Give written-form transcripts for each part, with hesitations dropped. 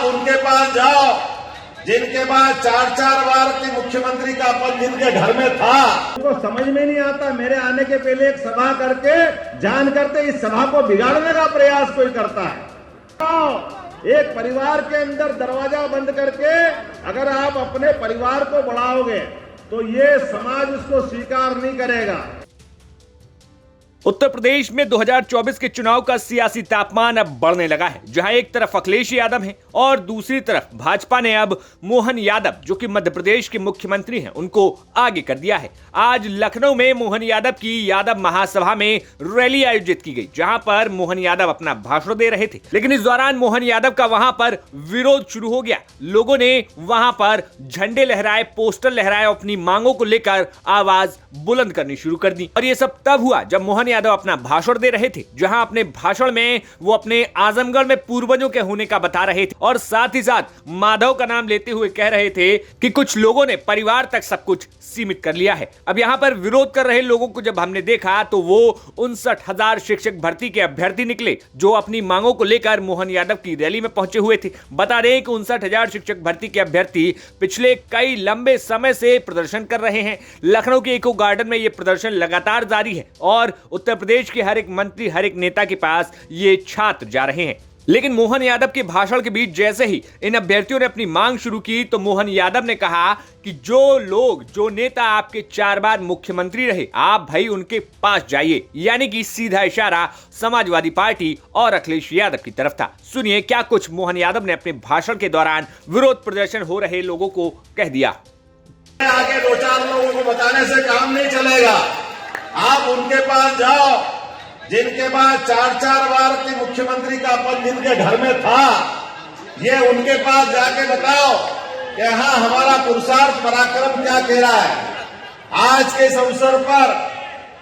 आप उनके पास जाओ जिनके पास 4-4 बार के मुख्यमंत्री का पद जिनके घर में था। उनको समझ में नहीं आता, मेरे आने के पहले एक सभा करके जान करते इस सभा को बिगाड़ने का प्रयास कोई करता है। एक परिवार के अंदर दरवाजा बंद करके अगर आप अपने परिवार को बढ़ाओगे तो ये समाज उसको स्वीकार नहीं करेगा। उत्तर प्रदेश में 2024 के चुनाव का सियासी तापमान अब बढ़ने लगा है, जहां एक तरफ अखिलेश यादव हैं और दूसरी तरफ भाजपा ने अब मोहन यादव, जो कि मध्य प्रदेश के मुख्यमंत्री हैं, उनको आगे कर दिया है। आज लखनऊ में मोहन यादव की यादव महासभा में रैली आयोजित की गई, जहां पर मोहन यादव अपना भाषण दे रहे थे, लेकिन इस दौरान मोहन यादव का वहां पर विरोध शुरू हो गया। लोगों ने वहां पर झंडे लहराए, पोस्टर लहराए, अपनी मांगों को लेकर आवाज बुलंद करनी शुरू कर दी। और ये सब तब हुआ जब मोहन यादव अपना भाषण दे रहे थे, जहां अपने भाषण में वो अपने आजमगढ़ में पूर्वजों के होने का बता रहे थे और साथ ही साथ माधव का नाम लेते हुए कह रहे थे कि कुछ लोगों ने परिवार तक सब कुछ सीमित कर लिया है। अब यहां पर विरोध कर रहे लोगों को जब हमने देखा तो वो 59,000 शिक्षक भर्ती के अभ्यर्थी निकले, जो अपनी मांगों को लेकर मोहन यादव की रैली में पहुंचे हुए थे। बता दें कि 59,000 शिक्षक भर्ती के अभ्यर्थी पिछले कई लंबे समय से प्रदर्शन कर रहे हैं। लखनऊ के इको गार्डन में यह प्रदर्शन लगातार जारी है और उत्तर प्रदेश के हर एक मंत्री, हर एक नेता के पास ये छात्र जा रहे हैं। लेकिन मोहन यादव के भाषण के बीच जैसे ही इन अभ्यर्थियों ने अपनी मांग शुरू की तो मोहन यादव ने कहा कि जो नेता आपके 4 बार मुख्यमंत्री रहे, आप भाई उनके पास जाइए। यानी कि सीधा इशारा समाजवादी पार्टी और अखिलेश यादव की तरफ था। सुनिए क्या कुछ मोहन यादव ने अपने भाषण के दौरान विरोध प्रदर्शन हो रहे लोगों को कह दिया। आगे 2-4 लोगों को बताने से काम नहीं चलेगा। आप उनके पास जाओ जिनके पास 4-4 बार के मुख्यमंत्री का पद जिनके घर में था। ये उनके पास जाके बताओ कि हाँ, हमारा पुरुषार्थ पराक्रम क्या कह रहा है। आज के इस अवसर पर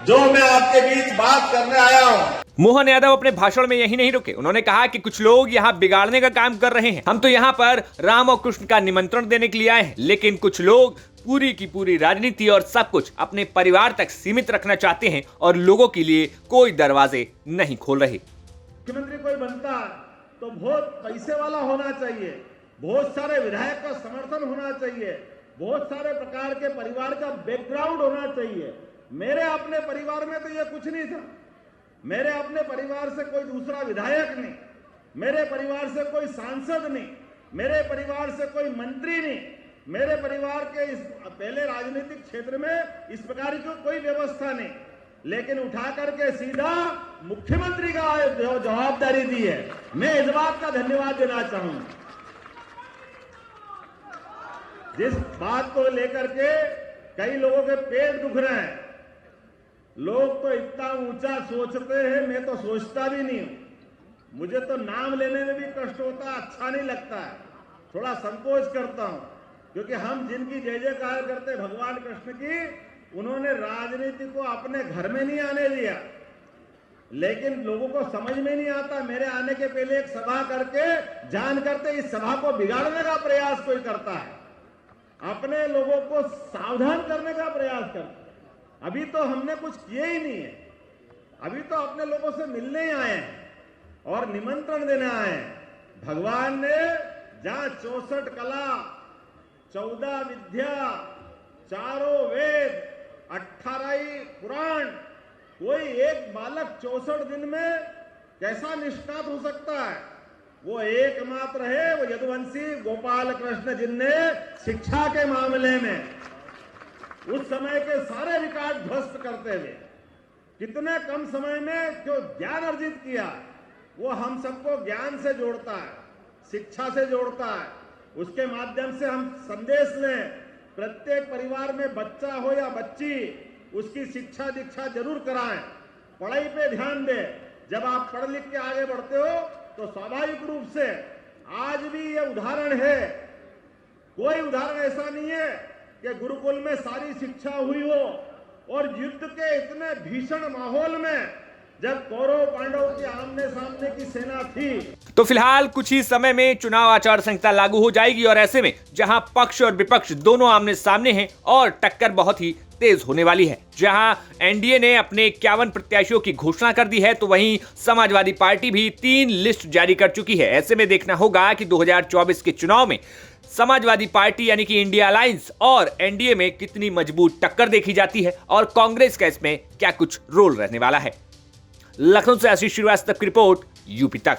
जो मैं आपके बीच बात करने आया हूँ। मोहन यादव अपने भाषण में यही नहीं रुके, उन्होंने कहा कि कुछ लोग यहाँ बिगाड़ने का काम कर रहे हैं। हम तो यहाँ पर राम और कृष्ण का निमंत्रण देने के लिए आए हैं, लेकिन कुछ लोग पूरी की पूरी राजनीति और सब कुछ अपने परिवार तक सीमित रखना चाहते हैं और लोगों के लिए कोई दरवाजे नहीं खोल रहे। मुख्यमंत्री कोई बनता तो बहुत पैसे वाला होना चाहिए, बहुत सारे विधायक का समर्थन होना चाहिए, बहुत सारे प्रकार के परिवार का बैकग्राउंड होना चाहिए। मेरे अपने परिवार में तो ये कुछ नहीं था। मेरे अपने परिवार से कोई दूसरा विधायक नहीं, मेरे परिवार से कोई सांसद नहीं, मेरे परिवार से कोई मंत्री नहीं, मेरे परिवार के इस पहले राजनीतिक क्षेत्र में इस प्रकार की कोई व्यवस्था नहीं। लेकिन उठा करके सीधा मुख्यमंत्री का जो जवाबदारी दी है, मैं इस बात का धन्यवाद देना चाहूंगा। जिस बात को लेकर के कई लोगों के पेट दुख रहे हैं, लोग तो इतना ऊंचा सोचते हैं, मैं तो सोचता भी नहीं हूं। मुझे तो नाम लेने में भी कष्ट होता है, अच्छा नहीं लगता है, थोड़ा संकोच करता हूं, क्योंकि हम जिनकी जय जयकार करते भगवान कृष्ण की, उन्होंने राजनीति को अपने घर में नहीं आने दिया। लेकिन लोगों को समझ में नहीं आता, मेरे आने के पहले एक सभा करके जान करते इस सभा को बिगाड़ने का प्रयास कोई करता है, अपने लोगों को सावधान करने का प्रयास करता है। अभी तो हमने कुछ किया ही नहीं है, अभी तो अपने लोगों से मिलने ही आए हैं और निमंत्रण देने आए हैं। भगवान ने जहां 64 कला, 14 विद्या, 4 वेद, 18 पुराण, कोई एक बालक 64 दिन में कैसा निष्णात हो सकता है? वो एकमात्र है, वो यदुवंशी गोपाल कृष्ण, जिनने शिक्षा के मामले में उस समय के सारे रिकॉर्ड ध्वस्त करते हुए कितने कम समय में जो ज्ञान अर्जित किया, वो हम सबको ज्ञान से जोड़ता है, शिक्षा से जोड़ता है। उसके माध्यम से हम संदेश लें, प्रत्येक परिवार में बच्चा हो या बच्ची, उसकी शिक्षा दीक्षा जरूर कराएं, पढ़ाई पे ध्यान दें। जब आप पढ़ लिख के आगे बढ़ते हो तो स्वाभाविक रूप से आज भी ये उदाहरण है, कोई उदाहरण ऐसा नहीं है कि गुरुकुल में सारी शिक्षा हुई हो और युद्ध के इतने भीषण माहौल में जब कौरव पांडव के आमने सामने की सेना थी। तो फिलहाल कुछ ही समय में चुनाव आचार संहिता लागू हो जाएगी और ऐसे में जहां पक्ष और विपक्ष दोनों आमने सामने हैं और टक्कर बहुत ही तेज होने वाली है। जहां एनडीए ने अपने 51 प्रत्याशियों की घोषणा कर दी है, तो वहीं समाजवादी पार्टी भी 3 लिस्ट जारी कर चुकी है। ऐसे में देखना होगा कि 2024 के चुनाव में समाजवादी पार्टी यानी कि इंडिया अलायंस और एनडीए में कितनी मजबूत टक्कर देखी जाती है और कांग्रेस का इसमें क्या कुछ रोल रहने वाला है। लखनऊ से आशीष श्रीवास्तव की रिपोर्ट, यूपी तक।